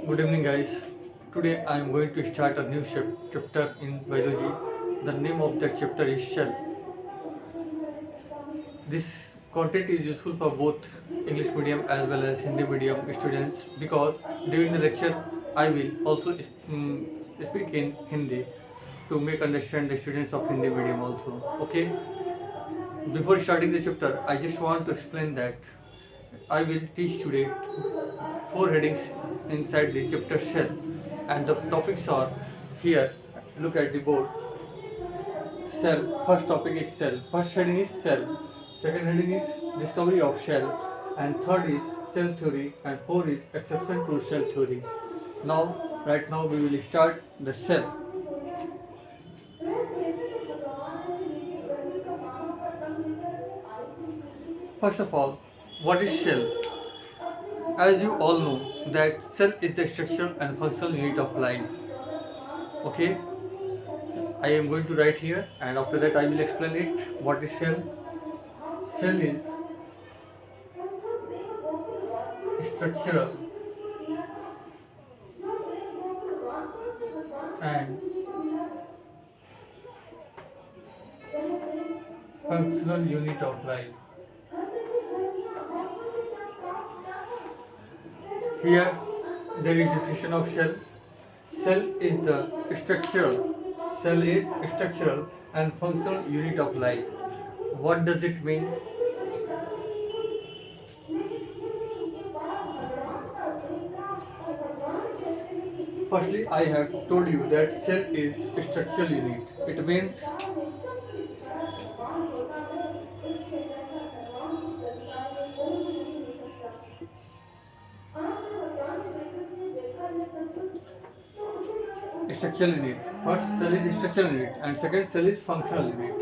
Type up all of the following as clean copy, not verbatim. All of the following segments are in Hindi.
Good evening, guys. Today I am going to start a new chapter in biology. The name of that chapter is shell. This content is useful for both English medium as well as Hindi medium students because during the lecture I will also speak in Hindi to make understand the students of Hindi medium also. Okay. Before starting the chapter, I just want to explain that I will teach today four headings inside the chapter shell, and the topics are here. Look at the board. Cell. First topic is cell. First heading is cell. Second heading is discovery of shell, and third is cell theory, and fourth is exception to shell theory. Now, right now we will start the cell. First of all, what is shell? As you all know that cell is the structural and functional unit of life. Okay, I am going to write here and after that I will explain it. What is cell? Cell is structural and functional unit of life. Here there is definition of shell. Cell is the structural and functional unit of life. What does it mean? Firstly, I have told you that cell is structural unit. It means structural unit. First cell is structural unit and second cell is functional unit.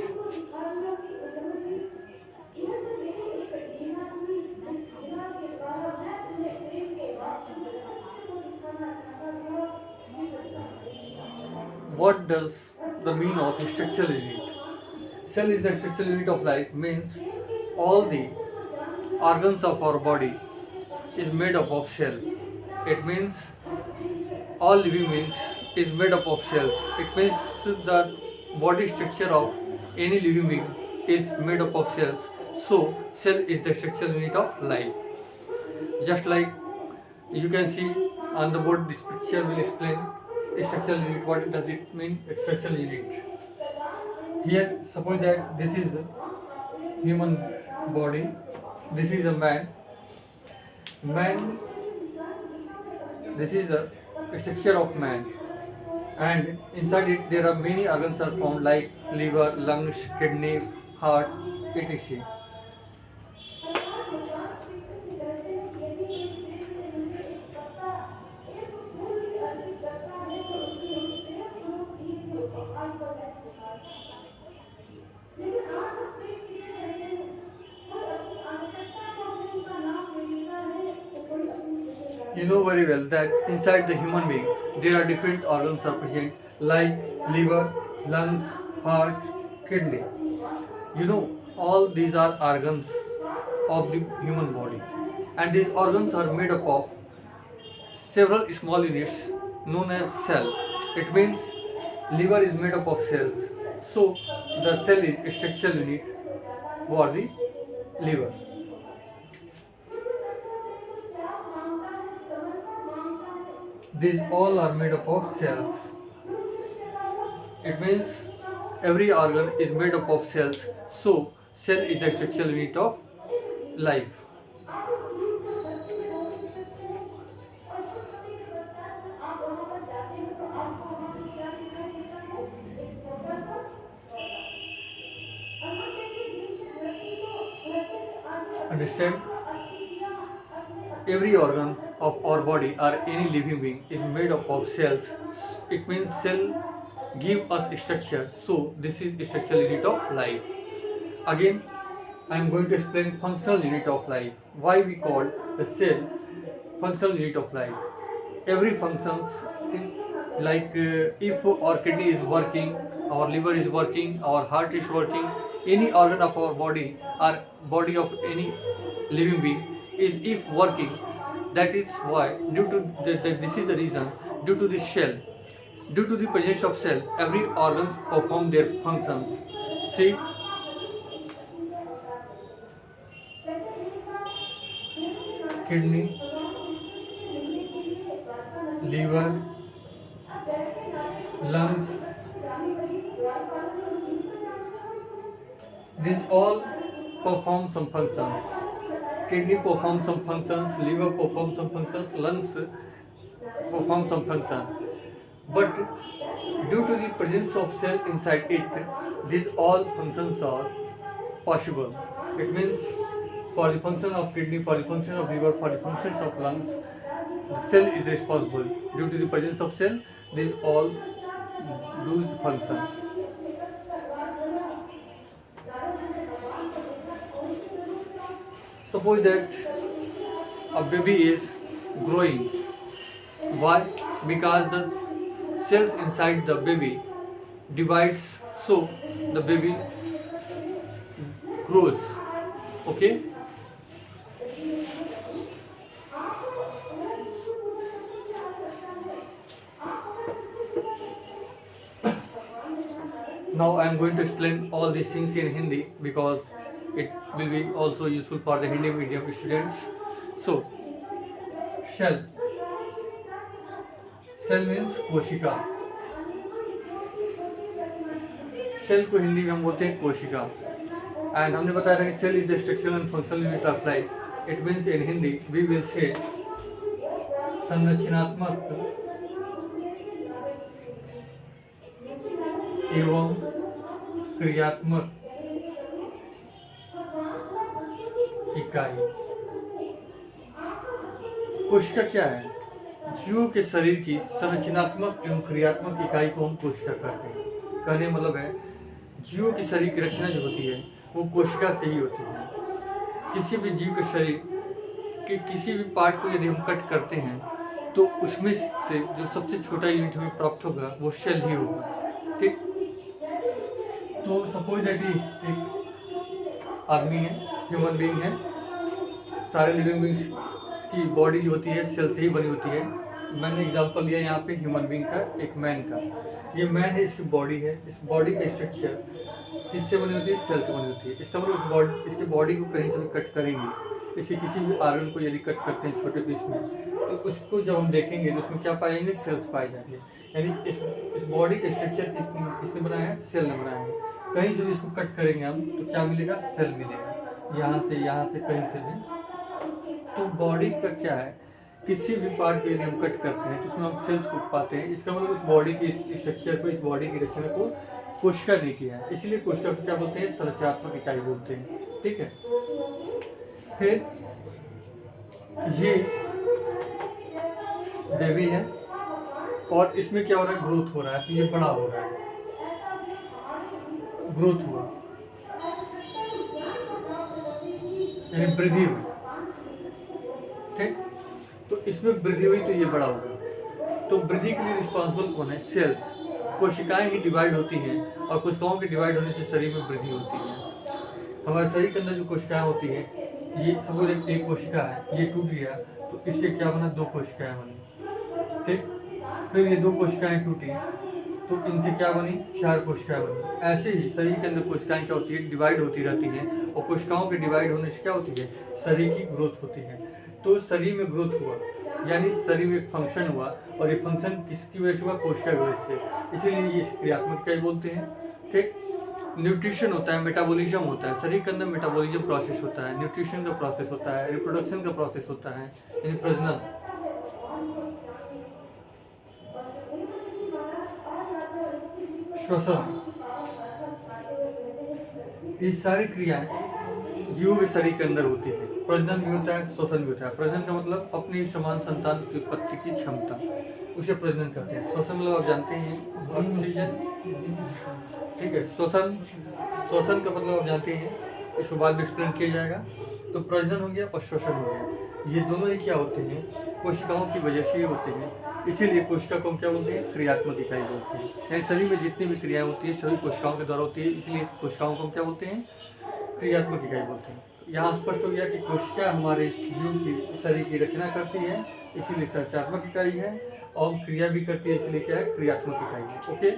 What does the mean of structural unit? Cell is the structural unit of life means all the organs of our body is made up of cell. It means all living beings is made up of cells. It means the body structure of any living being is made up of cells. So cell is the structural unit of life. Just like you can see on the board, this picture will explain structural unit. What does it mean? Structural unit. Here, suppose that this is the human body. This is a man. Man. This is the structure of man, and inside it there are many organs are found like liver, lungs, kidney, heart, etc. You know very well that inside the human being there are different organs are present like liver, lungs, heart, kidney. You know all these are organs of the human body, and these organs are made up of several small units known as cell. It means liver is made up of cells. So the cell is a structural unit for the liver. These all are made up of cells. It means every organ is made up of cells. So cell is the structural unit of life. Understand? Every organ of our body or any living being is made up of cells. It means cell give us structure. So this is a structural unit of life. Again, I am going to explain functional unit of life. Why we call the cell functional unit of life? Every functions in, like if our kidney is working, our liver is working, our heart is working, any organ of our body or body of any living being is if working, That is why, this is the reason, due to the shell, due to the presence of cell, every organs perform their functions. See, kidney, liver, lungs, these all perform some functions. Kidney perform some functions, liver perform some functions, lungs perform some function. But due to the presence of cell inside it, these all functions are possible. It means for the function of kidney, for the function of liver, for the functions of lungs, the cell is responsible. Due to the presence of cell, these all do the function. Suppose that a baby is growing. Why? Because the cells inside the baby divides, so the baby grows. Okay? Now I am going to explain all these things in Hindi because it will be also useful for the Hindi medium students. So, shell. Cell means कोशिका. Shell को हिंदी में हम बोलते हैं कोशिका. And हमने बताया था कि cell is the structural and functional unit of life. It means in Hindi we will say संरचनात्मक एवं क्रियात्मक इकाई. कोशिका क्या है? जीवों के शरीर की संरचनात्मक एवं क्रियात्मक इकाई को हम कोशिका कहते हैं. कहने मतलब है जीवों की शरीर की रचना जो होती है वो कोशिका से ही होती है. किसी भी जीव के शरीर के किसी भी पार्ट को यदि हम कट करते हैं तो उसमें से जो सबसे छोटा यूनिट हमें प्राप्त होगा वो सेल ही होगा. ठीक. तो सपोज दैट एक आदमी है, ह्यूमन बीइंग है. सारे लिविंग बींग्स की बॉडी जो होती है सेल से ही बनी होती है. मैंने एग्जांपल लिया यहाँ पे ह्यूमन बीइंग का, एक मैन का. ये मैन है, इसकी बॉडी है. इस बॉडी का स्ट्रक्चर किससे बनी होती है? सेल से बनी होती है. इसका मतलब इसकी बॉडी को कहीं से भी कट करेंगे, इसके किसी भी आर्गन को यदि कट करते हैं छोटे पीस में, तो उसको जब हम देखेंगे तो उसमें क्या पाएंगे? सेल्स पाए जाएंगे. यानी इस बॉडी का स्ट्रक्चर किसने बनाया है? सेल ने बनाया है. कहीं से भी इसको कट करेंगे हम तो क्या मिलेगा? सेल मिलेगा. यहाँ से कहीं से भी. तो बॉडी का क्या है? किसी भी पार्ट को यदि हम कट करते हैं तो उसमें हम सेल्स को पाते हैं. इसका मतलब इस बॉडी की स्ट्रक्चर को, इस बॉडी की रचना को कोशिका ने किया है. इसलिए कोशिका को क्या बोलते हैं? संरचनात्मक इकाई बोलते हैं. ठीक है. फिर ये बेबी है और इसमें क्या हो रहा है? ग्रोथ हो रहा है. तो ये बड़ा हो रहा है, ग्रोथ हुआ यानी वृद्धि हुई. ठीक. तो इसमें वृद्धि हुई तो ये बड़ा होगा. तो वृद्धि के लिए रिस्पॉन्सिबल कौन है? सेल्स. कोशिकाएं ही डिवाइड होती हैं और कोशिकाओं के डिवाइड होने से शरीर में वृद्धि होती है. हमारे शरीर के अंदर जो कोशिकाएं होती हैं, ये सपोज एक कोशिका है, ये टूट गया तो इससे क्या बना? दो कोशिकाएं बनी. ठीक. फिर ये दो कोशिकाएं टूटी तो इनसे क्या बनी? चार कोशिकाएं बनी. ऐसे ही शरीर के अंदर कोशिकाएं क्या होती है? डिवाइड होती रहती हैं. और कोशिकाओं के डिवाइड होने से क्या होती है? शरीर की ग्रोथ होती है. तो शरीर में ग्रोथ हुआ यानी शरीर में एक फंक्शन हुआ, और ये फंक्शन किसकी वजह से हुआ? कोशिका की वजह से. इसीलिए ये क्रियात्मक इकाई बोलते हैं. ठीक. न्यूट्रिशन होता है, मेटाबॉलिज्म होता है. शरीर के अंदर मेटाबॉलिज्म प्रोसेस होता है, न्यूट्रिशन का प्रोसेस होता है, रिप्रोडक्शन का प्रोसेस होता है, यानी प्रजनन. श्वसन. ये सारी क्रियाएं जीवों के शरीर के अंदर होती है. प्रजनन भी होता है, श्वसन भी होता है. प्रजनन का मतलब अपनी समान संतान की उत्पत्ति की क्षमता, उसे प्रजनन कहते हैं. श्वसन मतलब आप जानते हैं ऑक्सीजन. ठीक है. श्वसन का मतलब आप जानते हैं, इसको बाद में एक्सप्लेन किया जाएगा. तो प्रजनन हो गया और श्वसन हो गया. ये दोनों ही क्या होते हैं? कोशिकाओं की वजह से ही होते हैं. इसीलिए कोशिका को हम क्या बोलते हैं? क्रियात्मक इकाई बोलते हैं. यानी शरीर में जितनी भी क्रियाएं होती है सभी कोशिकाओं के द्वारा होती है. इसलिए कोशिकाओं को हम क्या बोलते हैं? क्रियात्मक इकाई बोलते हैं. यहाँ स्पष्ट हो गया कि कोशिका हमारे जीव की शरीर की रचना करती है, इसीलिए संरचनात्मक इकाई है, और क्रिया भी करती है, इसलिए क्या है, क्रियात्मक इकाई है। ओके,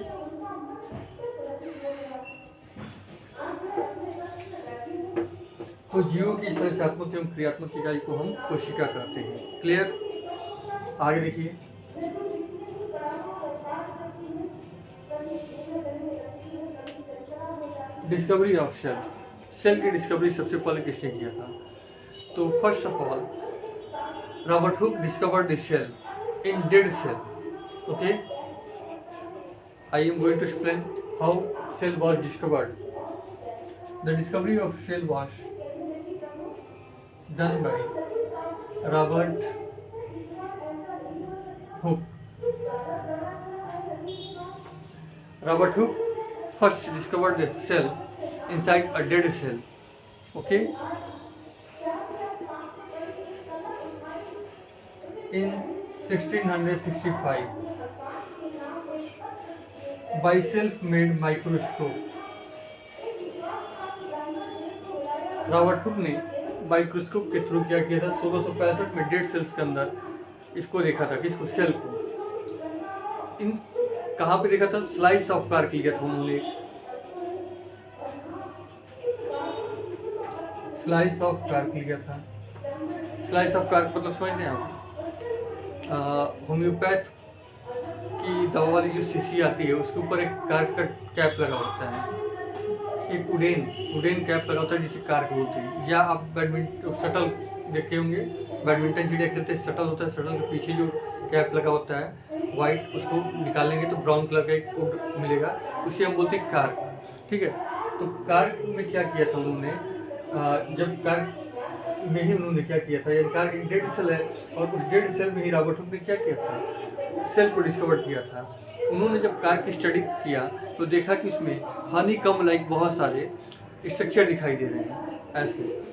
तो जीव की संरचनात्मक एवं क्रियात्मक इकाई को हम कोशिका कहते हैं। क्लियर? आगे देखिए, डिस्कवरी ऑफ सेल। सेल की डिस्कवरी सबसे पहले किसने किया था? तो first of all Robert Hooke discovered the cell in dead cell. Okay, I am going to explain how cell was discovered. The discovery of cell was done by Robert Hooke. Robert Hooke first discovered the cell inside a dead cell. Okay, in 1665 by self-made microscope. Robert Hooke ने माइक्रोस्कोप के थ्रू क्या किया था? 1665 में डेड सेल्स के अंदर इसको देखा था, किसको? सेल को। इन कहाँ पे देखा था? स्लाइस ऑफ कार्क लिया था उन्होंने, स्लाइस ऑफ कार्क लिया था। स्लाइस ऑफ कार्क मतलब समझते हैं आप? होम्योपैथ की दवा वाली जो शीशी आती है उसके ऊपर एक कार्क का कैप लगा होता है, एक उडेन कैप लगा होता है जिसे कार्क बोलते हैं। या आप बैडमिंटन शटल देखे होंगे, बैडमिंटन चिड़िया खेलते हैं, शटल होता है, शटल के पीछे जो कैप लगा होता है वाइट, उसको निकालेंगे तो ब्राउन कलर का एक उड मिलेगा, उसे हम बोलते हैं कार्क। ठीक है, तो कार्क में क्या किया था उन्होंने? जब कार्क में ही उन्होंने क्या किया था, यानी कार्क एक डेड सेल है, और उस डेड सेल में ही रॉबर्ट हुक ने क्या किया था? सेल को डिस्कवर किया था। उन्होंने जब कार्क की स्टडी किया तो देखा कि उसमें हनी कम लाइक बहुत सारे स्ट्रक्चर दिखाई दे रहे हैं ऐसे।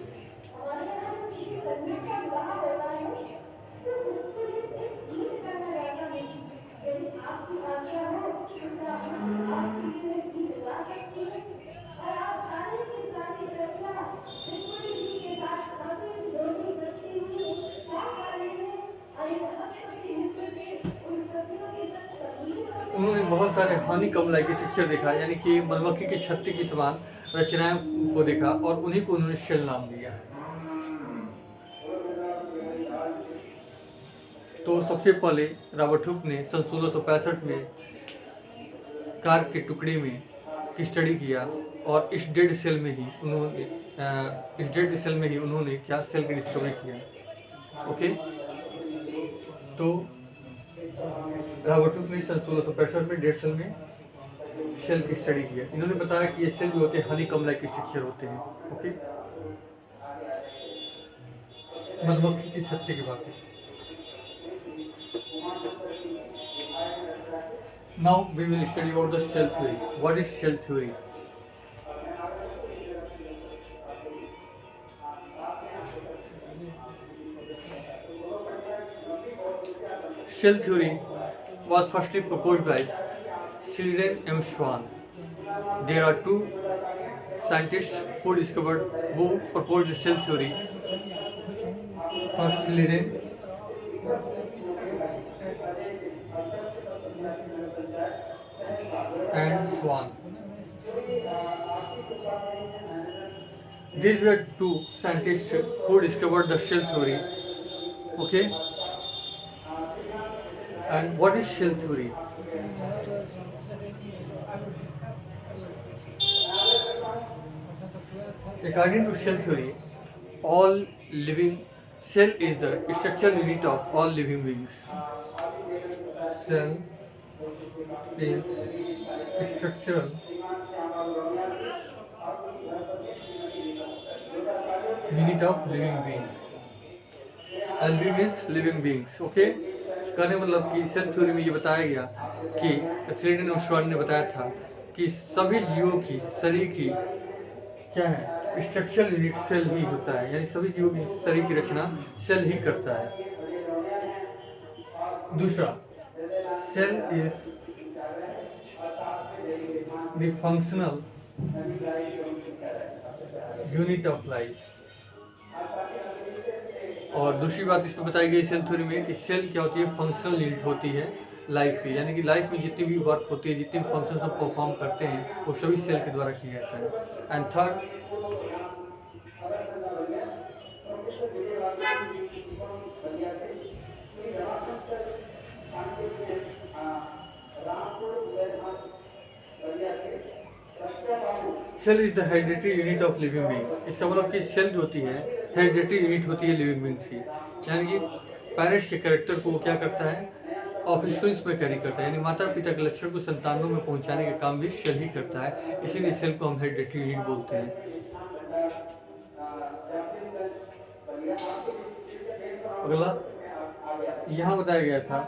उन्होंने बहुत सारे हानि कम लाइक स्ट्रक्चर देखा, यानी कि मधुमक्खी की छत्ती की समान रचनाएं को देखा, और उन्हीं को उन्होंने शेल नाम दिया। तो सबसे पहले रॉबर्ट हुक ने सन 1665 में कार्क के टुकड़े में की स्टडी किया, और इस डेड सेल में ही उन्होंने क्या सेल की डिस्कवरी किया। ओके, तो रॉबर्ट हुक ने सन 1665 में डेड सेल में सेल की स्टडी किया। इन्होंने बताया कि ये सेल भी होते हैं हनी कम लाइक स्ट्रक्चर होते हैं। ओके, मधुमक्खी की छत्ती की बात है। Now we will study about the cell theory. What is cell theory? Cell theory was firstly proposed by Schleiden and Schwann. There are two scientists who proposed the cell theory. First Schleiden and Schwann. These were two scientists who discovered the shell theory. Okay, and what is shell theory? According to shell theory, all living cell is the structural unit of all living beings. Cell is structural unit of living beings. LB means living beings. Okay, कहने मतलब कि सेल थ्योरी में ये बताया गया कि श्लेडेन और श्वान ने बताया था कि सभी जीवों की शरीर की क्या है, स्ट्रक्चरल यूनिट सेल ही होता है, यानी सभी जीवों की शरीर की रचना सेल ही करता है। दूसरा, cell is the functional unit of life. और दूसरी बात इसमें बताई गई सेल थ्योरी में कि सेल क्या होती है, फंक्शनल यूनिट होती है लाइफ की, यानी कि लाइफ में जितनी भी वर्क होती है, जितनी भी फंक्शन हम परफॉर्म करते हैं वो सभी सेल के द्वारा किया जाता है। And third, cell is the hereditary unit of living being. इसका मतलब कि सेल जो होती है हेरिडिटरी यूनिट होती है लिविंग बीइंग्स की, यानी कि पेरेंट्स के कैरेक्टर को वो क्या करता है, ऑफस्प्रिंग्स में कैरी करता है, यानी माता पिता के लक्षण को संतानों में पहुंचाने का काम भी सेल ही करता है, इसीलिए सेल को हम हेरिडिटरी यूनिट बोलते हैं। अगला यहाँ बताया गया था,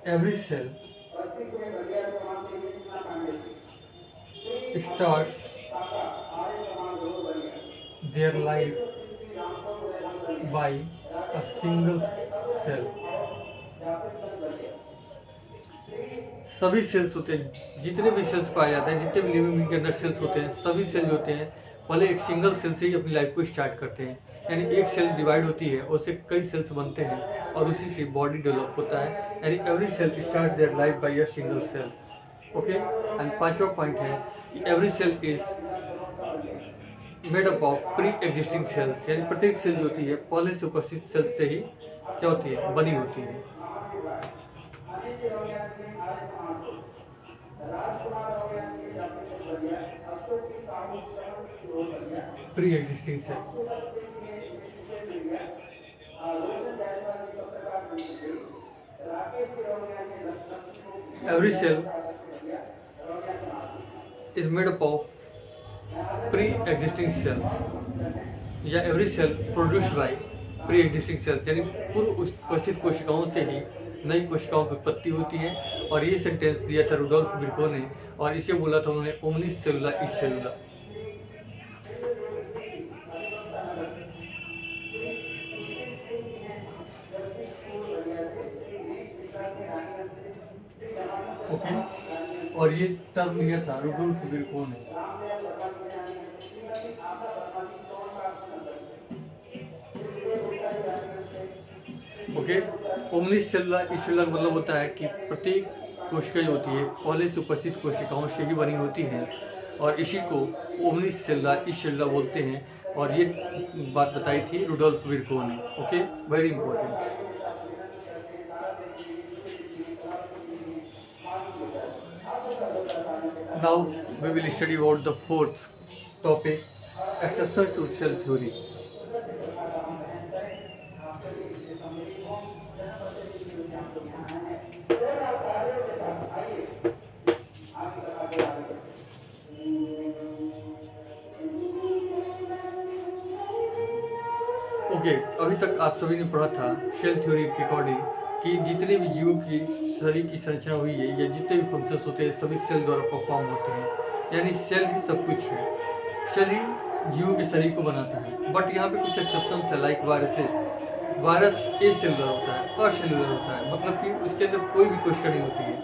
every cell starts their life by a single cell। सभी सेल्स होते हैं, जितने भी सेल्स पाए जाते हैं, जितने भी लिविंग बीइंग के अंदर सेल्स होते हैं, सभी सेल जो होते हैं पहले एक सिंगल सेल से ही अपनी लाइफ को स्टार्ट करते हैं, यानी एक सेल डिवाइड होती है, उससे कई सेल्स बनते हैं और उसी से बॉडी डेवलप होता है, यानी every cell start their life by a single cell. Okay, and पांचवा पॉइंट है कि every cell is made up of pre existing cells, यानी प्रत्येक सेल जो होती है पहले से उपस्थित सेल से ही क्या होती है, बनी होती है। Pre existing cell, every cell is made up of pre existing cells, या every cell produced by pre existing cells, यानी पूर्व उपस्थित कोशिकाओं से ही नई कोशिकाओं की उत्पत्ति होती है। और ये सेंटेंस दिया था रुडोल्फ विर्को ने, और इसे बोला था उन्होंने ओमनिस सेलुला इस सेलुला। ओके, और ये टर्म लिया था रुडोल्फ विर्को ने। ओके, ओमनिस सेलुला इस सेलुला का मतलब होता है कि प्रत्येक कोशिका जो होती है पहले से उपस्थित कोशिकाओं से ही बनी होती है, और इसी को ओमनिस सेलुला इस सेलुला बोलते हैं, और ये बात बताई थी रुडोल्फ विर्को ने। Okay, very important. Now we will study about the fourth topic, exception to cell theory. Okay, अभी तक आप सभी ने पढ़ा था सेल थ्योरी के अकॉर्डिंग कि जितने भी जीवों की शरीर की संरचना हुई है या जितने भी फंक्शंस होते हैं सभी सेल द्वारा परफॉर्म होते हैं, यानी सेल ही सब कुछ है, सेल ही जीवों के शरीर को बनाता है। बट यहाँ पे कुछ एक्सेप्शन है, like viruses. Virus A cellular होता है, असेलुलर होता है, मतलब कि उसके अंदर कोई भी कोशिका नहीं होती है।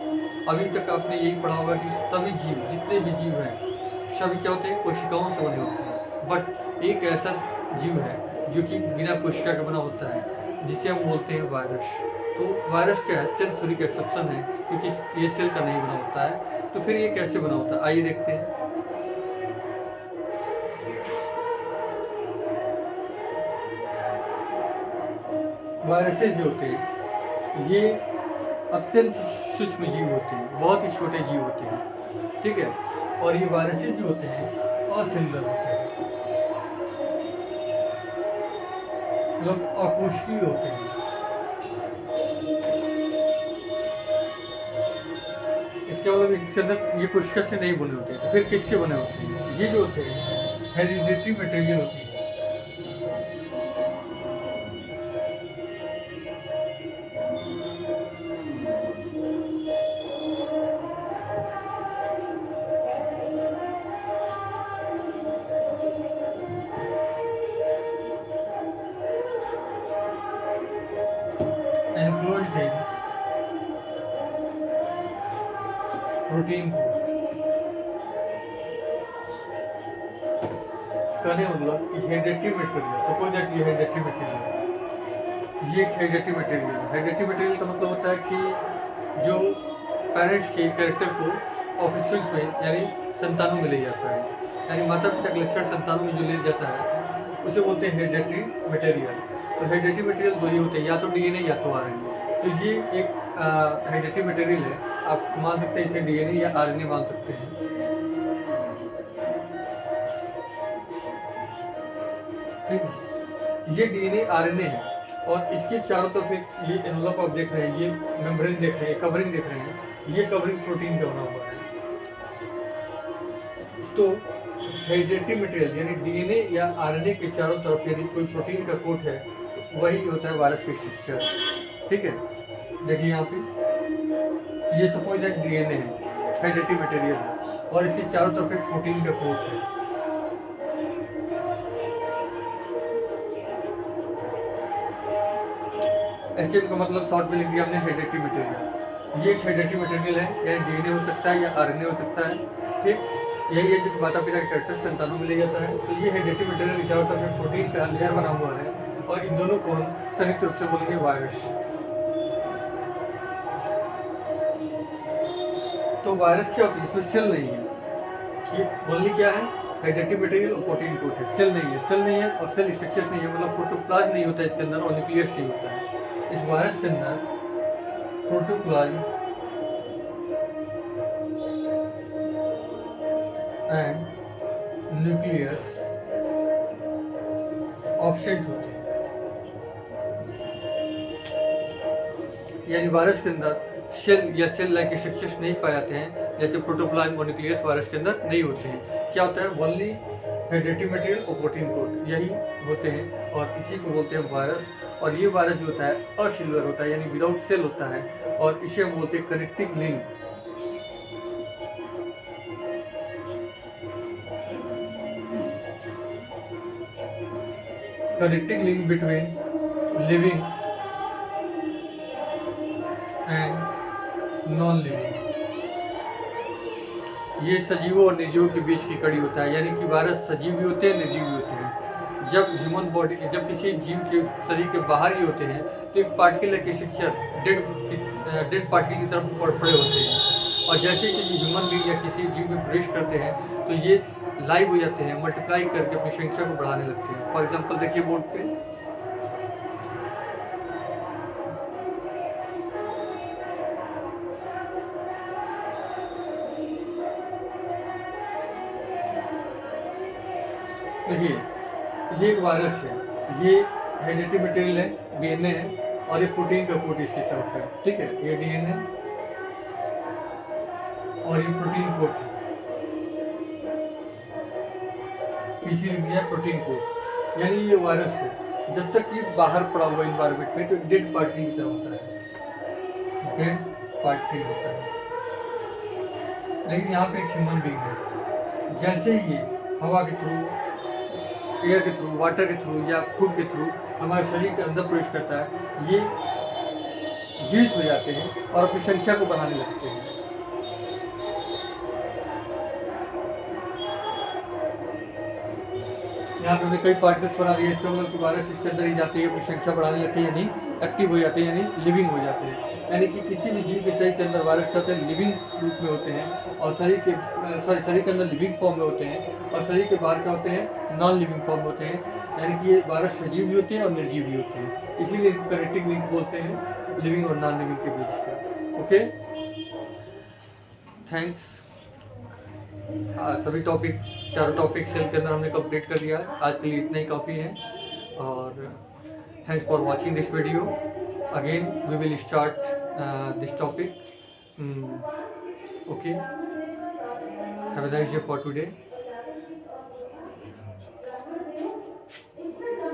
अभी तक आपने यही पढ़ा होगा कि सभी जीव, जितने भी जीव हैं सभी क्या होते हैं, कोशिकाओं से बने होते हैं। बट एक ऐसा जीव है जो कि बिना कोशिका का बना होता है, जिसे हम बोलते हैं वायरस। तो वायरस क्या है, सेल थ्योरी का एक्सेप्शन है, क्योंकि ये सेल का नहीं बना होता है। तो फिर ये कैसे बना होता है, आइए देखते हैं। वायरसेस जो होते हैं ये अत्यंत सूक्ष्म जीव होते हैं, बहुत ही छोटे जीव होते हैं, ठीक है। और ये वायरसेस जो होते हैं असेलुलर होते हैं, मतलब अकोशिकीय होते हैं। इसके मतलब इसके अंदर ये कोशिका से नहीं बने होते हैं, तो फिर किसके बने होते हैं, ये जो होते हैं हेरिडिटरी मटेरियल होती है। एनक्लोज्ड इन प्रोटीन। कहने मतलब कि हेरिडेटरी मटेरियल, सपोज दैट ये हेरिडेटरी मटेरियल, ये एक हेरिडेटरी मटेरियल है। हेरिडेटरी मटेरियल का मतलब होता है कि जो पेरेंट्स के कैरेक्टर को ऑफिसर्स में यानी संतानों में ले जाता है, यानी माता पिता के लक्षण संतानों में जो ले जाता है उसे बोलते हैं हेरिडेटरी मटेरियल। तो हेरिडेटरी मटेरियल दो ही होते हैं, या तो डीएनए या तो आरएनए। तो ये एक हेरिडेटरी मटेरियल है, आप मान सकते हैं इसे डीएनए या आरएनए मान सकते हैं। ठीक है, ये डीएनए आरएनए है और इसके चारों तरफ एक ये एनवलप आप देख रहे हैं, ये मेम्ब्रेन देख रहे हैं, कवरिंग देख रहे हैं, ये कवरिंग प्रोटीन का बना हुआ है। तो हेरिडेटरी मटेरियल यानी डीएनए या आरएनए के चारों तरफ यदि कोई प्रोटीन का कोट है तो वही होता है वायरस की स्ट्रक्चर। ठीक है, देखिए यहाँ पे ये सपोज दैट डीएनए है, हेरिडेटरी मटेरियल है और इसके चारों तरफ एक प्रोटीन का कोट है। एचएम का मतलब शॉर्ट में लिख दिया हमने हेरिडेटरी मटेरियल। ये एक हेरिडेटरी मटेरियल है, यानी डीएनए हो सकता है या आरएनए हो सकता है। ठीक, यही है जो माता पिता के कैरेक्टर संतानों में ले जाता है। तो ये हेरिडेटरी मटेरियल के चारों तरफ प्रोटीन का लेयर बना हुआ है और इन दोनों को हम संयुक्त रूप से बोलेंगे वायरस। तो वायरस क्या होती है, इसमें सेल नहीं है कि ओनली क्या है, हेरिडेटरी मटेरियल और प्रोटीन कोट है, सेल नहीं है। सेल नहीं है और सेल स्ट्रक्चर नहीं है, मतलब प्रोटोप्लाज्म नहीं होता है इसके अंदर और न्यूक्लियस नहीं होता है। इस वायरस के अंदर प्रोटोप्लाज्म एंड न्यूक्लियस ऑब्सेंट होते हैं, यानी वायरस के अंदर सेल या सेल लाइक स्ट्रक्चर्स नहीं पाए जाते हैं, जैसे प्रोटोप्लाज्म और न्यूक्लियस वायरस के अंदर नहीं होते हैं। क्या होता है, ओनली हेरिडेटरी मटेरियल और प्रोटीन कोड यही होते हैं और इसी को बोलते हैं वायरस। और ये वायरस जो होता है असेलुलर होता है, यानी विदाउट सेल होता है और इसे हम बोलते हैं connecting link. Connecting link between living and non living. ये सजीवों और निर्जीवों के बीच की कड़ी होता है, यानी कि वायरस सजीव भी होते हैं, निर्जीव भी होते हैं। जब ह्यूमन बॉडी, जब किसी जीव के शरीर के बाहर ही होते हैं तो एक पार्टिकल के स्ट्रक्चर डेड पार्टिकल की तरफ पड़े होते हैं और जैसे कि ह्यूमन बीइंग या किसी जीव में प्रवेश करते हैं तो ये लाइव हो जाते हैं, मल्टीप्लाई करके अपनी संख्या को बढ़ाने लगते हैं। फॉर एग्जाम्पल देखिए बोर्ड पे, देखिए ये एक वायरस है, ये हेरिडेटरी मटेरियल है, डीएनए है और ये प्रोटीन का कोट इसकी तरफ है। ठीक है, ये डीएनए और ये प्रोटीन कोट है, पीसी लिख दिया प्रोटीन कोट, यानी ये वायरस है। जब तक ये बाहर पड़ा हुआ इन्वायरमेंट में तो डेड पार्टिकल की तरह होता है, डेड पार्टिकल होता है। लेकिन यहाँ पे एक ह्यूमन बीइंग है, जैसे ही ये हवा के थ्रू, एयर के थ्रू, वाटर के थ्रू या फूड के थ्रू हमारे शरीर के अंदर प्रवेश करता है, ये जीवित हो जाते हैं और अपनी संख्या को बढ़ाने लगते हैं। यहाँ पे हमने कई पार्टिकल्स बना दिए, इसका मतलब कि वायरस इसके अंदर ही जाते हैं, अपनी संख्या बढ़ाने लगते हैं, यानी एक्टिव हो जाते हैं, यानी लिविंग हो जाते हैं। यानी कि किसी भी जीव के शरीर के अंदर वायरस क्या होते हैं, लिविंग रूप में होते हैं और शरीर के अंदर लिविंग फॉर्म में होते हैं और शरीर के बाहर क्या होते हैं, नॉन लिविंग फॉर्म में होते हैं। यानी कि ये वायरस सजीव भी होते हैं और निर्जीव भी होते हैं, इसीलिए इनको कनेक्टिंग लिंक बोलते हैं, लिविंग और नॉन लिविंग के बीच का। Okay, thanks. सभी टॉपिक, चारों टॉपिक सेल के अंदर हमने कंप्लीट कर दिया है। आज के लिए इतना ही काफ़ी है और thanks for watching this video. Again we will start this topic. Okay, have a nice day for today.